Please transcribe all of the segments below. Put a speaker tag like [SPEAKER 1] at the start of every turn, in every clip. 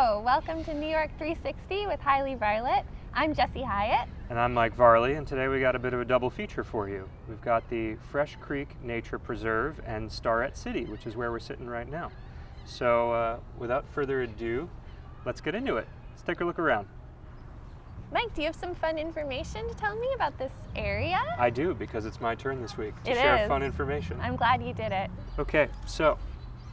[SPEAKER 1] Hello, welcome to New York 360 with Highley Varlet. I'm Jessie Hyatt.
[SPEAKER 2] And I'm Mike Varley, and today we got a bit of a double feature for you. We've got the Fresh Creek Nature Preserve and Starrett City, which is where we're sitting right now. So without further ado, let's get into it. Let's take a look around.
[SPEAKER 1] Mike, do you have some fun information to tell me about this area?
[SPEAKER 2] I do, because it's my turn this week to
[SPEAKER 1] It
[SPEAKER 2] share
[SPEAKER 1] is.
[SPEAKER 2] fun information.
[SPEAKER 1] I'm glad you did it.
[SPEAKER 2] Okay, so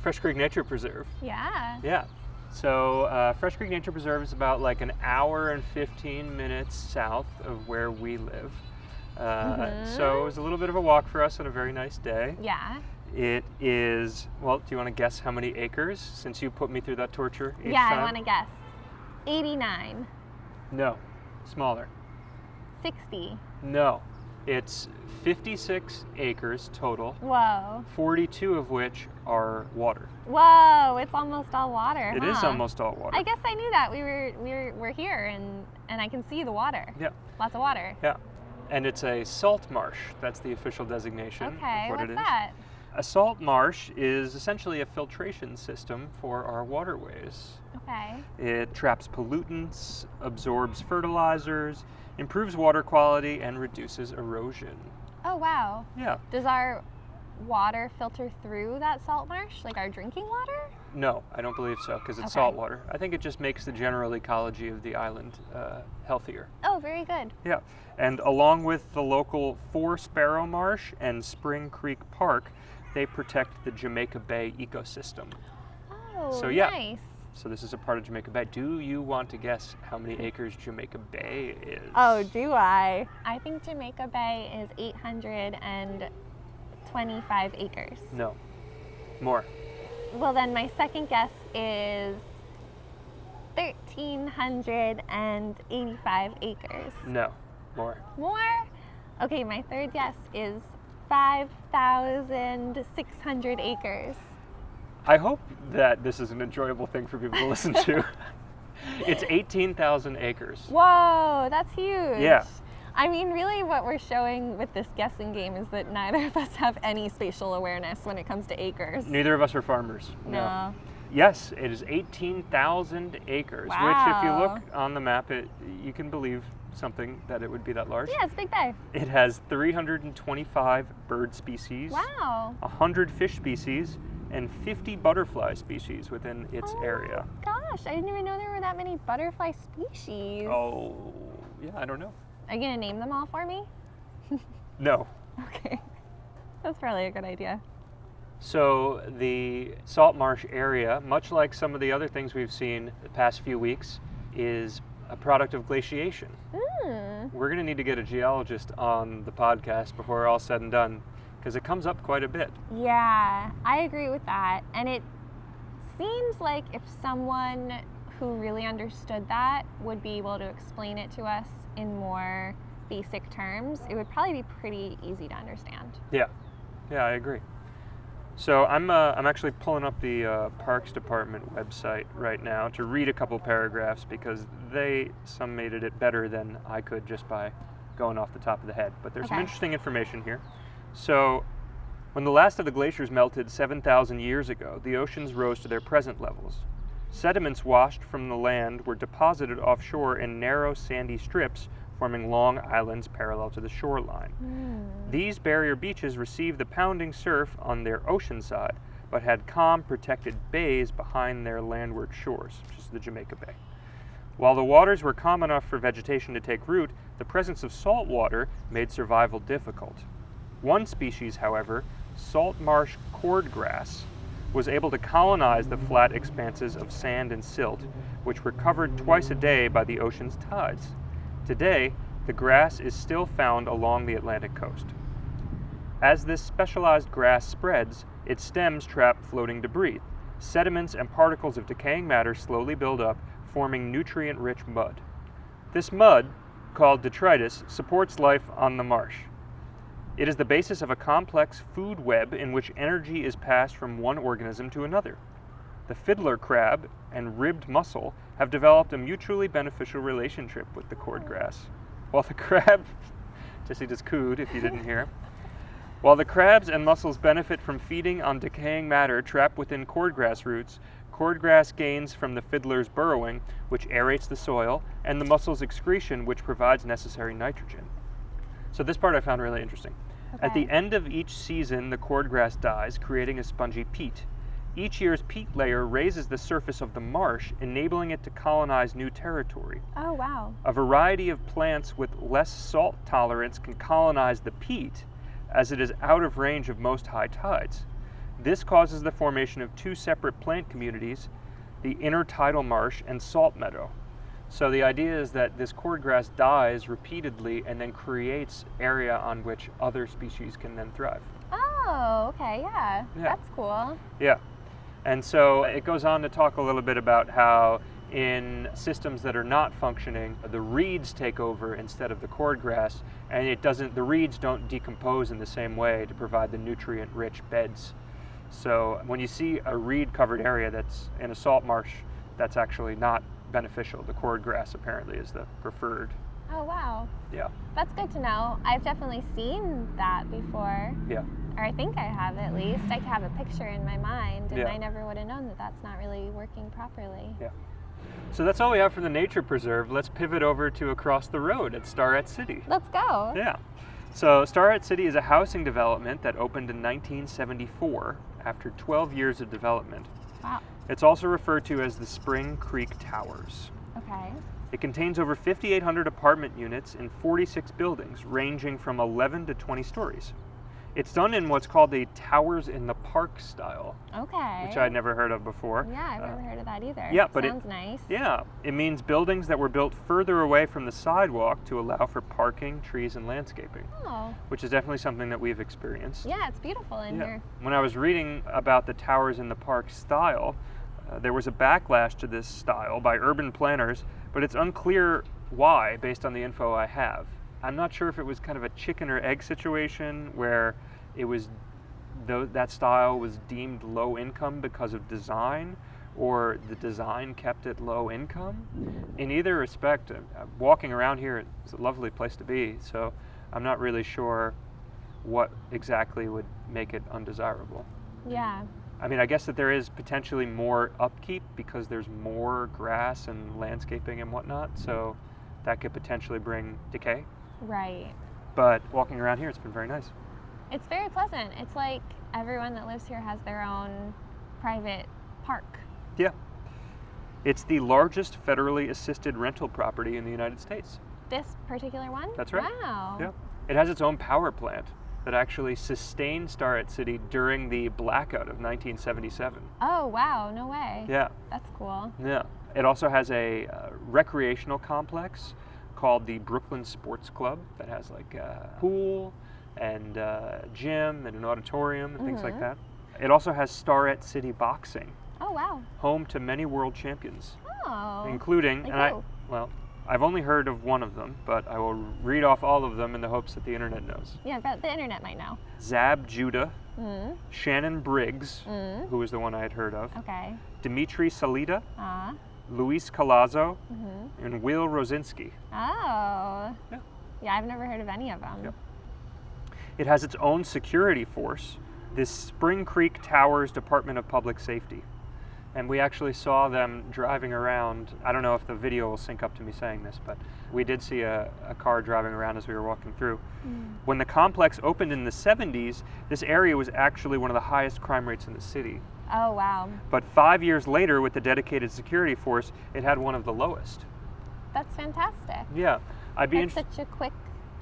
[SPEAKER 2] Fresh Creek Nature Preserve.
[SPEAKER 1] Yeah.
[SPEAKER 2] So Fresh Creek Nature Preserve is about like an hour and 15 minutes south of where we live. So it was a little bit of a walk for us on a very nice day.
[SPEAKER 1] Yeah.
[SPEAKER 2] It is, well, do you want to guess how many acres, since you put me through that torture each
[SPEAKER 1] Yeah,
[SPEAKER 2] time?
[SPEAKER 1] I want to guess. 89.
[SPEAKER 2] No, smaller.
[SPEAKER 1] 60.
[SPEAKER 2] No, it's 56 acres total,
[SPEAKER 1] Whoa.
[SPEAKER 2] 42 of which are water.
[SPEAKER 1] Whoa, it's almost all water.
[SPEAKER 2] It is almost all water.
[SPEAKER 1] I guess I knew that. We're here and I can see the water.
[SPEAKER 2] Yeah.
[SPEAKER 1] Lots of water.
[SPEAKER 2] Yeah. And it's a salt marsh. That's the official designation.
[SPEAKER 1] Okay,
[SPEAKER 2] of what
[SPEAKER 1] what's
[SPEAKER 2] it is.
[SPEAKER 1] that?
[SPEAKER 2] A salt marsh is essentially a filtration system for our waterways.
[SPEAKER 1] Okay.
[SPEAKER 2] It traps pollutants, absorbs fertilizers, improves water quality, and reduces erosion.
[SPEAKER 1] Oh, wow.
[SPEAKER 2] Yeah.
[SPEAKER 1] Does our water filter through that salt marsh, like our drinking water?
[SPEAKER 2] No, I don't believe so, because it's
[SPEAKER 1] Okay.
[SPEAKER 2] salt water. I think it just makes the general ecology of the island healthier.
[SPEAKER 1] Oh, very good.
[SPEAKER 2] Yeah. And along with the local Four Sparrow Marsh and Spring Creek Park, they protect the Jamaica Bay ecosystem.
[SPEAKER 1] Oh,
[SPEAKER 2] So, yeah.
[SPEAKER 1] nice.
[SPEAKER 2] So this is a part of Jamaica Bay. Do you want to guess how many acres Jamaica Bay is?
[SPEAKER 1] Oh, do I? I think Jamaica Bay is 825 acres.
[SPEAKER 2] No. More.
[SPEAKER 1] Well, then my second guess is 1,385 acres.
[SPEAKER 2] No. More.
[SPEAKER 1] More? Okay, my third guess is 5,600 acres.
[SPEAKER 2] I hope that this is an enjoyable thing for people to listen to. It's 18,000 acres.
[SPEAKER 1] Whoa, that's huge.
[SPEAKER 2] Yeah.
[SPEAKER 1] I mean, really what we're showing with this guessing game is that neither of us have any spatial awareness when it comes to acres.
[SPEAKER 2] Neither of us are farmers.
[SPEAKER 1] No.
[SPEAKER 2] Yes, it is 18,000 acres, which if you look on the map, you can believe something that it would be that large.
[SPEAKER 1] Yeah, it's a big bay.
[SPEAKER 2] It has 325 bird species,
[SPEAKER 1] Wow.
[SPEAKER 2] 100 fish species, and 50 butterfly species within its area.
[SPEAKER 1] Gosh, I didn't even know there were that many butterfly species.
[SPEAKER 2] Oh, yeah, I don't know.
[SPEAKER 1] Are you gonna name them all for me?
[SPEAKER 2] No.
[SPEAKER 1] Okay. That's probably a good idea.
[SPEAKER 2] So the salt marsh area, much like some of the other things we've seen the past few weeks, is a product of glaciation. We're going to need to get a geologist on the podcast before all said and done, because it comes up quite a bit.
[SPEAKER 1] Yeah, I agree with that. And it seems like if someone who really understood that would be able to explain it to us in more basic terms, it would probably be pretty easy to understand.
[SPEAKER 2] Yeah, I agree. So I'm actually pulling up the Parks Department website right now to read a couple paragraphs, because they summated it better than I could just by going off the top of the head. But there's some interesting information here. So when the last of the glaciers melted 7,000 years ago, the oceans rose to their present levels. Sediments washed from the land were deposited offshore in narrow sandy strips, forming long islands parallel to the shoreline. These barrier beaches received the pounding surf on their ocean side, but had calm, protected bays behind their landward shores, which is the Jamaica Bay. While the waters were calm enough for vegetation to take root, the presence of salt water made survival difficult. One species, however, salt marsh cordgrass, was able to colonize the flat expanses of sand and silt, which were covered twice a day by the ocean's tides. Today, the grass is still found along the Atlantic coast. As this specialized grass spreads, its stems trap floating debris. Sediments and particles of decaying matter slowly build up, forming nutrient-rich mud. This mud, called detritus, supports life on the marsh. It is the basis of a complex food web in which energy is passed from one organism to another. The fiddler crab and ribbed mussel have developed a mutually beneficial relationship with the cordgrass. While the crab, Jesse just cooed if you didn't hear. While the crabs and mussels benefit from feeding on decaying matter trapped within cordgrass roots, Cordgrass gains from the fiddler's burrowing, which aerates the soil, and the mussel's excretion, which provides necessary nitrogen. So this part I found really interesting. At the end of each season, the cordgrass dies, creating a spongy peat. Each year's peat layer raises the surface of the marsh, enabling it to colonize new territory.
[SPEAKER 1] Oh, wow.
[SPEAKER 2] A variety of plants with less salt tolerance can colonize the peat, as it is out of range of most high tides. This causes the formation of two separate plant communities, the intertidal marsh and salt meadow. So the idea is that this cordgrass dies repeatedly and then creates area on which other species can then thrive.
[SPEAKER 1] Oh, okay, yeah. That's cool.
[SPEAKER 2] Yeah. And so it goes on to talk a little bit about how in systems that are not functioning, the reeds take over instead of the cordgrass, and the reeds don't decompose in the same way to provide the nutrient-rich beds. So when you see a reed-covered area that's in a salt marsh, that's actually not beneficial. The cordgrass apparently is the preferred.
[SPEAKER 1] Oh, wow.
[SPEAKER 2] Yeah.
[SPEAKER 1] That's good to know. I've definitely seen that before.
[SPEAKER 2] Yeah.
[SPEAKER 1] Or I think I have, at least. I have a picture in my mind, and
[SPEAKER 2] Yeah.
[SPEAKER 1] I never would have known that that's not really working properly.
[SPEAKER 2] Yeah. So that's all we have for the nature preserve. Let's pivot over to across the road at Starrett City.
[SPEAKER 1] Let's go.
[SPEAKER 2] Yeah. So Starrett City is a housing development that opened in 1974 after 12 years of development.
[SPEAKER 1] Wow.
[SPEAKER 2] It's also referred to as the Spring Creek Towers.
[SPEAKER 1] Okay.
[SPEAKER 2] It contains over 5,800 apartment units in 46 buildings, ranging from 11 to 20 stories. It's done in what's called a Towers in the Park style,
[SPEAKER 1] Okay.
[SPEAKER 2] which I'd never heard of before.
[SPEAKER 1] Yeah, I've never heard of that either.
[SPEAKER 2] Yeah, but
[SPEAKER 1] Sounds nice.
[SPEAKER 2] Yeah, it means buildings that were built further away from the sidewalk to allow for parking, trees, and landscaping,
[SPEAKER 1] Oh.
[SPEAKER 2] which is definitely something that we've experienced.
[SPEAKER 1] Yeah, it's beautiful in here.
[SPEAKER 2] When I was reading about the Towers in the Park style, there was a backlash to this style by urban planners, but it's unclear why based on the info I have. I'm not sure if it was kind of a chicken or egg situation where it was that style was deemed low income because of design, or the design kept it low income. In either respect, walking around here, it's a lovely place to be, so I'm not really sure what exactly would make it undesirable.
[SPEAKER 1] Yeah.
[SPEAKER 2] I mean, I guess that there is potentially more upkeep because there's more grass and landscaping and whatnot, so that could potentially bring decay.
[SPEAKER 1] Right.
[SPEAKER 2] But walking around here, it's been very nice.
[SPEAKER 1] It's very pleasant. It's like everyone that lives here has their own private park.
[SPEAKER 2] Yeah. It's the largest federally assisted rental property in the United States.
[SPEAKER 1] This particular one?
[SPEAKER 2] That's right.
[SPEAKER 1] Wow.
[SPEAKER 2] Yeah. It has its own power plant that actually sustained Starrett City during the blackout of 1977.
[SPEAKER 1] Oh, wow. No way.
[SPEAKER 2] Yeah.
[SPEAKER 1] That's cool.
[SPEAKER 2] Yeah. It also has a recreational complex called the Brooklyn Sports Club that has like a pool and a gym and an auditorium and things like that. It also has Starrett City Boxing,
[SPEAKER 1] Oh, wow.
[SPEAKER 2] home to many world champions,
[SPEAKER 1] Oh.
[SPEAKER 2] including,
[SPEAKER 1] Like
[SPEAKER 2] and
[SPEAKER 1] who?
[SPEAKER 2] I've only heard of one of them, but I will read off all of them in the hopes that the internet knows.
[SPEAKER 1] Yeah, but the internet might know.
[SPEAKER 2] Zab Judah,
[SPEAKER 1] Mm.
[SPEAKER 2] Shannon Briggs,
[SPEAKER 1] Mm.
[SPEAKER 2] who was the one I had heard of,
[SPEAKER 1] Okay.
[SPEAKER 2] Dimitri Salida, Luis
[SPEAKER 1] Mm-hmm.
[SPEAKER 2] Colazo, and Will Rosinski.
[SPEAKER 1] Oh.
[SPEAKER 2] Yeah.
[SPEAKER 1] Yeah, I've never heard of any of them.
[SPEAKER 2] Yep. It has its own security force, this Spring Creek Towers Department of Public Safety. And we actually saw them driving around. I don't know if the video will sync up to me saying this, but we did see a car driving around as we were walking through. When the complex opened in the 70s, this area was actually one of the highest crime rates in the city.
[SPEAKER 1] Oh, wow.
[SPEAKER 2] But 5 years later, with the dedicated security force, it had one of the lowest.
[SPEAKER 1] That's fantastic.
[SPEAKER 2] Yeah,
[SPEAKER 1] That's such a quick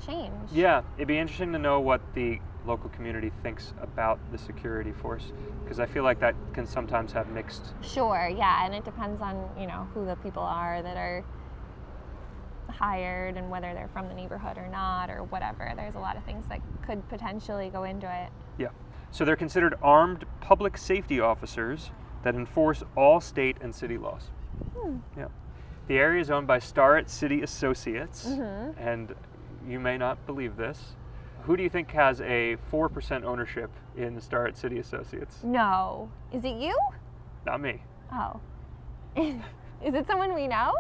[SPEAKER 1] change.
[SPEAKER 2] Yeah, it'd be interesting to know what the local community thinks about the security force, because I feel like that can sometimes have mixed.
[SPEAKER 1] Sure, yeah, and it depends on, who the people are that are hired and whether they're from the neighborhood or not or whatever. There's a lot of things that could potentially go into it.
[SPEAKER 2] Yeah. So they're considered armed public safety officers that enforce all state and city laws. Yeah. The area is owned by Starrett City Associates, and you may not believe this. Who do you think has a 4% ownership in the Starrett City Associates?
[SPEAKER 1] No. Is it you?
[SPEAKER 2] Not me.
[SPEAKER 1] Oh. Is it someone we know?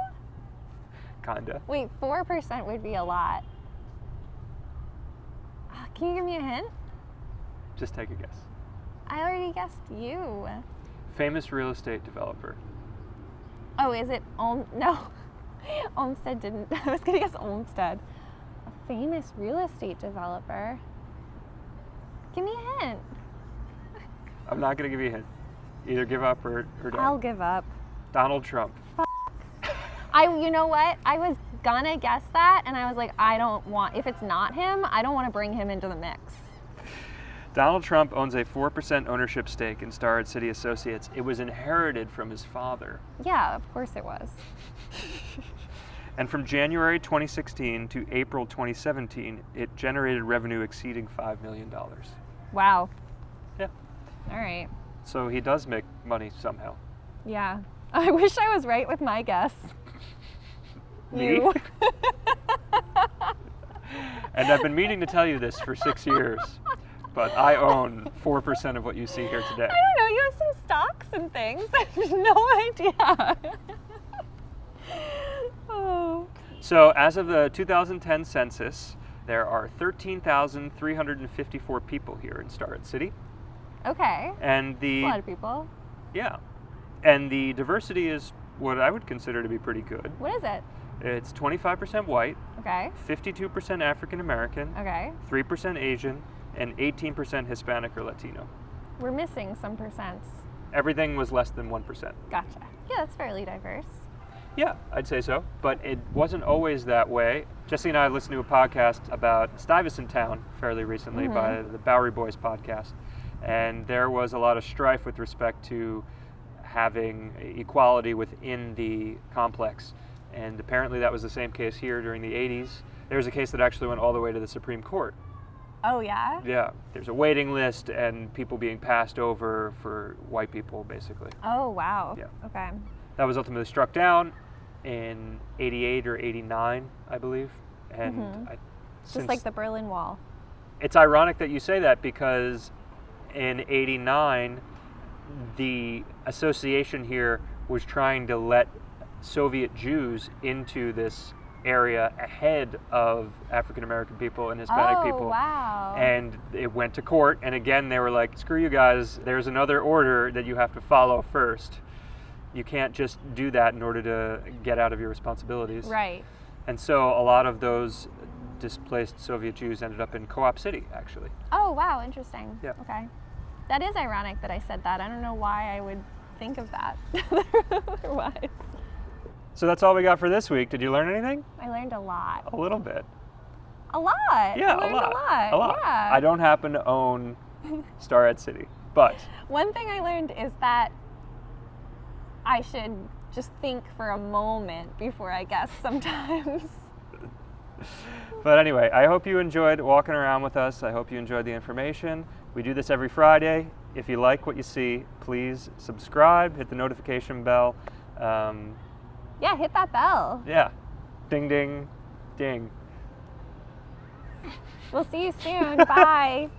[SPEAKER 2] Kinda.
[SPEAKER 1] Wait, 4% would be a lot. Can you give me a hint?
[SPEAKER 2] Just take a guess.
[SPEAKER 1] I already guessed you.
[SPEAKER 2] Famous real estate developer.
[SPEAKER 1] Oh, is it no. Olmsted didn't. I was going to guess Olmsted. A famous real estate developer. Give me a hint.
[SPEAKER 2] I'm not going to give you a hint. Either give up or don't.
[SPEAKER 1] I'll give up.
[SPEAKER 2] Donald Trump.
[SPEAKER 1] You know what? I was gonna guess that, and I was like, if it's not him, I don't want to bring him into the mix.
[SPEAKER 2] Donald Trump owns a 4% ownership stake in Starrett City Associates. It was inherited from his father.
[SPEAKER 1] Yeah, of course it was.
[SPEAKER 2] And from January 2016 to April 2017, it generated revenue exceeding $5 million.
[SPEAKER 1] Wow.
[SPEAKER 2] Yeah.
[SPEAKER 1] All right.
[SPEAKER 2] So he does make money somehow.
[SPEAKER 1] Yeah. I wish I was right with my guess.
[SPEAKER 2] Me?
[SPEAKER 1] You.
[SPEAKER 2] And I've been meaning to tell you this for 6 years, but I own 4% of what you see here today.
[SPEAKER 1] I don't know. You have some stocks and things. I have no idea. Oh.
[SPEAKER 2] So as of the 2010 census, there are 13,354 people here in Starrett City.
[SPEAKER 1] Okay.
[SPEAKER 2] And
[SPEAKER 1] That's a lot of people.
[SPEAKER 2] Yeah. And the diversity is what I would consider to be pretty good.
[SPEAKER 1] What is it?
[SPEAKER 2] It's 25% white,
[SPEAKER 1] Okay.
[SPEAKER 2] 52% African American,
[SPEAKER 1] Okay.
[SPEAKER 2] 3% Asian, and 18% Hispanic or Latino.
[SPEAKER 1] We're missing some percents.
[SPEAKER 2] Everything was less than 1%.
[SPEAKER 1] Gotcha. Yeah, that's fairly diverse.
[SPEAKER 2] Yeah, I'd say so. But it wasn't always that way. Jesse and I listened to a podcast about Stuyvesant Town fairly recently by the Bowery Boys podcast. And there was a lot of strife with respect to having equality within the complex. And apparently that was the same case here during the 80s. There was a case that actually went all the way to the Supreme Court.
[SPEAKER 1] Oh, yeah?
[SPEAKER 2] Yeah, there's a waiting list and people being passed over for white people, basically.
[SPEAKER 1] Oh, wow.
[SPEAKER 2] Yeah.
[SPEAKER 1] Okay.
[SPEAKER 2] That was ultimately struck down in 88 or 89, I believe. And
[SPEAKER 1] Just like the Berlin Wall.
[SPEAKER 2] It's ironic that you say that because in 89, the association here was trying to let Soviet Jews into this area ahead of African American people and Hispanic people.
[SPEAKER 1] Oh, wow.
[SPEAKER 2] And it went to court, and again they were like, screw you guys, there's another order that you have to follow first. You can't just do that in order to get out of your responsibilities.
[SPEAKER 1] Right.
[SPEAKER 2] And so a lot of those displaced Soviet Jews ended up in Co-op City, actually.
[SPEAKER 1] Oh, wow. Interesting.
[SPEAKER 2] Yeah.
[SPEAKER 1] Okay. That is ironic that I said that. I don't know why I would think of that otherwise.
[SPEAKER 2] So that's all we got for this week. Did you learn anything?
[SPEAKER 1] I learned a lot.
[SPEAKER 2] A little bit.
[SPEAKER 1] A lot.
[SPEAKER 2] Yeah,
[SPEAKER 1] I learned
[SPEAKER 2] a lot.
[SPEAKER 1] A lot. Yeah.
[SPEAKER 2] I don't happen to own Starrett City, but
[SPEAKER 1] One thing I learned is that I should just think for a moment before I guess sometimes.
[SPEAKER 2] But anyway, I hope you enjoyed walking around with us. I hope you enjoyed the information. We do this every Friday. If you like what you see, please subscribe, hit the notification bell.
[SPEAKER 1] Yeah, hit that bell.
[SPEAKER 2] Yeah. Ding, ding, ding.
[SPEAKER 1] We'll see you soon. Bye.